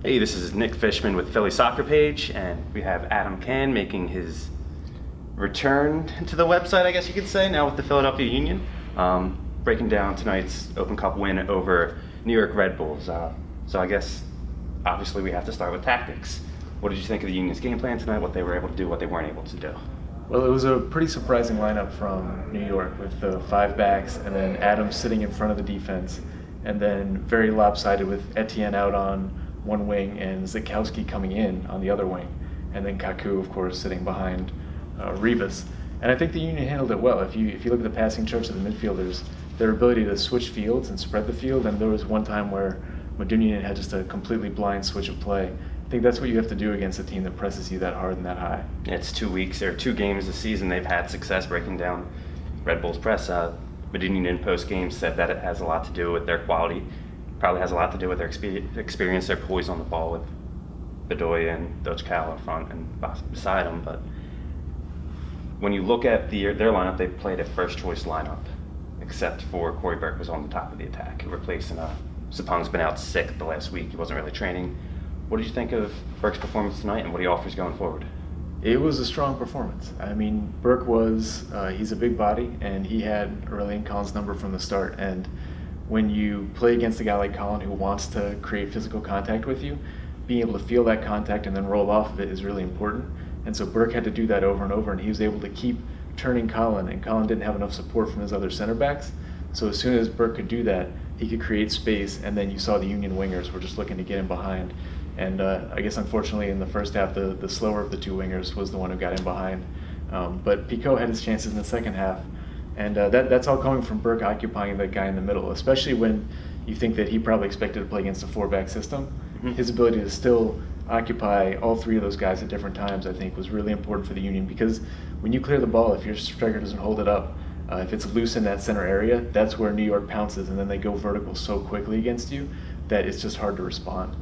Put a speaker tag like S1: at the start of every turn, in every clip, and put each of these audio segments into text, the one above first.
S1: Hey, this is Nick Fishman with Philly Soccer Page, and we have Adam Cann making his return to the website, I guess you could say, now with the Philadelphia Union, breaking down tonight's Open Cup win over New York Red Bulls. So I guess, obviously, we have to start with tactics. What did you think of the Union's game plan tonight, what they were able to do, what they weren't able to do?
S2: Well, it was a pretty surprising lineup from New York with the 5 backs and then Adam sitting in front of the defense, and then very lopsided with Etienne out on one wing and Zikowski coming in on the other wing, and then Kaku, of course, sitting behind Rivas. And I think the Union handled it well. If you look at the passing charts of the midfielders, their ability to switch fields and spread the field, and there was one time where Union had just a completely blind switch of play. I think that's what you have to do against a team that presses you that hard and that high.
S1: It's 2 weeks or 2 games this season. They've had success breaking down Red Bull's press. Union in post-game said that it has a lot to do with their quality. Probably has a lot to do with their experience, their poise on the ball with Bedoya and Dojkal in front and beside them. But when you look at their lineup, they played a first-choice lineup, except for Corey Burke was on the top of the attack, replacing Sapong's been out sick the last week. He wasn't really training. What did you think of Burke's performance tonight and what he offers going forward?
S2: It was a strong performance. I mean, Burke he's a big body, and he had Aurélien Collin's number from the start. And when you play against a guy like Collin who wants to create physical contact with you, being able to feel that contact and then roll off of it is really important. And so Burke had to do that over and over, and he was able to keep turning Collin, and Collin didn't have enough support from his other center backs. So as soon as Burke could do that, he could create space, and then you saw the Union wingers were just looking to get in behind. And I guess unfortunately in the first half, the slower of the 2 wingers was the one who got in behind. But Picault had his chances in the second half. And that's all coming from Burke occupying the guy in the middle, especially when you think that he probably expected to play against a 4-back system. Mm-hmm. His ability to still occupy all 3 of those guys at different times, I think, was really important for the Union, because when you clear the ball, if your striker doesn't hold it up, if it's loose in that center area, that's where New York pounces, and then they go vertical so quickly against you that it's just hard to respond.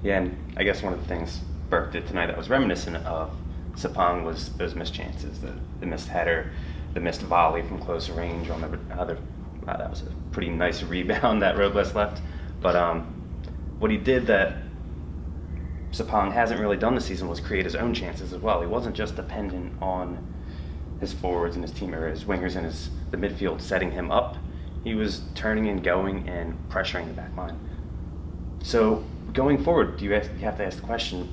S1: Yeah, and I guess one of the things Burke did tonight that was reminiscent of Sapong was those missed chances, the missed header, the missed volley from close range on the other. That was a pretty nice rebound that Robles left. But what he did that Sapong hasn't really done this season was create his own chances as well. He wasn't just dependent on his forwards and his team, or his wingers and the midfield setting him up. He was turning and going and pressuring the back line. So going forward, you have to ask the question,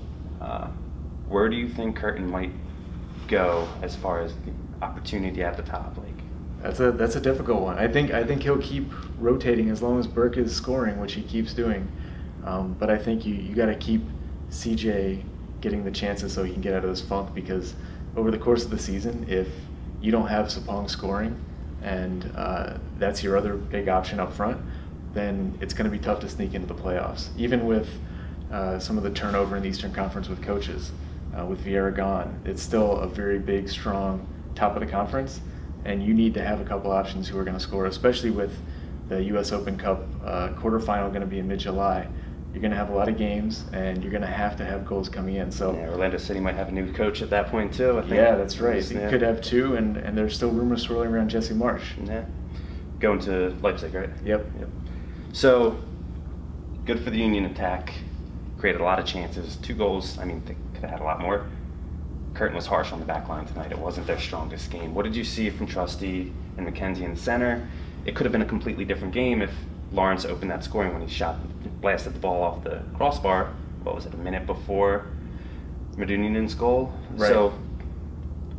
S1: where do you think Curtin might go as far as the opportunity at the top?
S2: That's a difficult one. I think he'll keep rotating as long as Burke is scoring, which he keeps doing. But I think you got to keep CJ getting the chances so he can get out of this funk, because over the course of the season, if you don't have Sapong scoring and that's your other big option up front, then it's going to be tough to sneak into the playoffs. Even with some of the turnover in the Eastern Conference with coaches, with Vieira gone, it's still a very big, strong top of the conference, and you need to have a couple options who are going to score, especially with the U.S. Open Cup quarterfinal going to be in mid-July. You're going to have a lot of games, and you're going to have goals coming in. So
S1: yeah, Orlando City might have a new coach at that point too, I think.
S2: Yeah, that's right. You could have 2, and there's still rumors swirling around Jesse Marsch.
S1: Yeah, going to Leipzig, right?
S2: Yep.
S1: So good for the Union attack. Created a lot of chances. 2 goals. I mean, they could have had a lot more. Curtin was harsh on the back line tonight. It wasn't their strongest game. What did you see from Trusty and McKenzie in the center? It could have been a completely different game if Lawrence opened that scoring when he blasted the ball off the crossbar. What was it, a minute before Medunjanin's goal?
S2: Right.
S1: So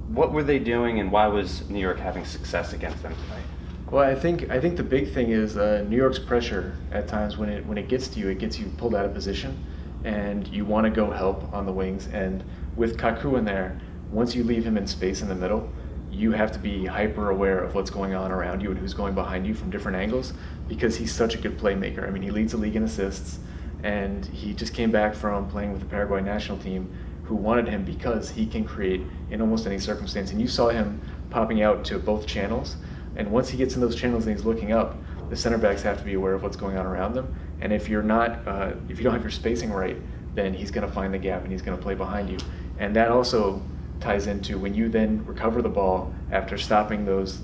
S1: what were they doing, and why was New York having success against them tonight?
S2: Well, I think the big thing is New York's pressure at times when it gets to you, it gets you pulled out of position, and you want to go help on the wings. And with Kaku in there, once you leave him in space in the middle, you have to be hyper aware of what's going on around you and who's going behind you from different angles, because he's such a good playmaker. I mean, he leads the league in assists, and he just came back from playing with the Paraguay national team, who wanted him because he can create in almost any circumstance. And you saw him popping out to both channels. And once he gets in those channels and he's looking up, the center backs have to be aware of what's going on around them. And if you're not, if you don't have your spacing right, then he's going to find the gap and he's going to play behind you. And that also ties into when you then recover the ball after stopping those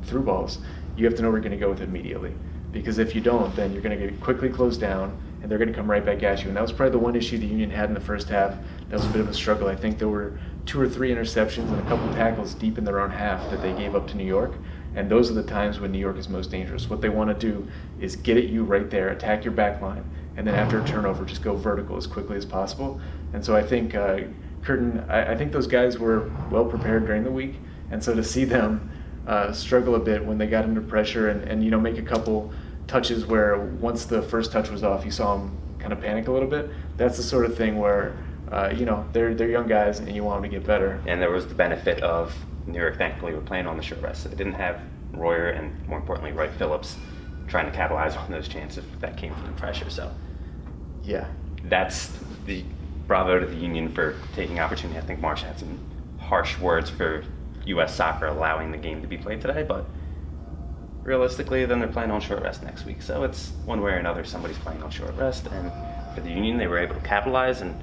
S2: through balls, you have to know where you're going to go with it immediately. Because if you don't, then you're going to get quickly closed down, and they're going to come right back at you. And that was probably the one issue the Union had in the first half. That was a bit of a struggle. I think there were 2 or 3 interceptions and a couple tackles deep in their own half that they gave up to New York. And those are the times when New York is most dangerous. What they want to do is get at you right there, attack your back line, and then after a turnover, just go vertical as quickly as possible. And so I think Curtin, I think those guys were well prepared during the week. And so to see them struggle a bit when they got under pressure and make a couple touches where once the first touch was off, you saw them kind of panic a little bit. That's the sort of thing where, they're young guys and you want them to get better.
S1: And there was the benefit of New York, thankfully, were playing on the short rest. So they didn't have Royer and, more importantly, Wright Phillips trying to capitalize on those chances that came from the pressure. So
S2: yeah,
S1: that's the bravo to the Union for taking opportunity. I think Marsh had some harsh words for U.S. soccer allowing the game to be played today, but realistically, then they're playing on short rest next week. So it's one way or another, somebody's playing on short rest. And for the Union, they were able to capitalize, and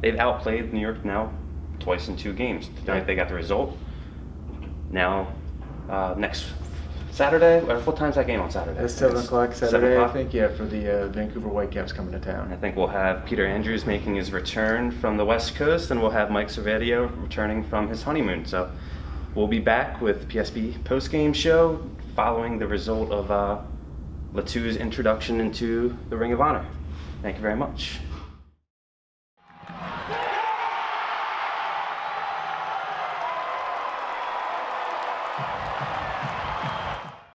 S1: they've outplayed New York now twice in 2 games. Tonight they got the result. Now, next Saturday, what time's that game on Saturday?
S2: It's 7 o'clock Saturday,
S1: 7 o'clock?
S2: I think, yeah, for the Vancouver Whitecaps coming to town.
S1: I think we'll have Peter Andrews making his return from the West Coast, and we'll have Mike Servadio returning from his honeymoon. So we'll be back with PSB post-game show following the result of Latou's introduction into the Ring of Honor. Thank you very much.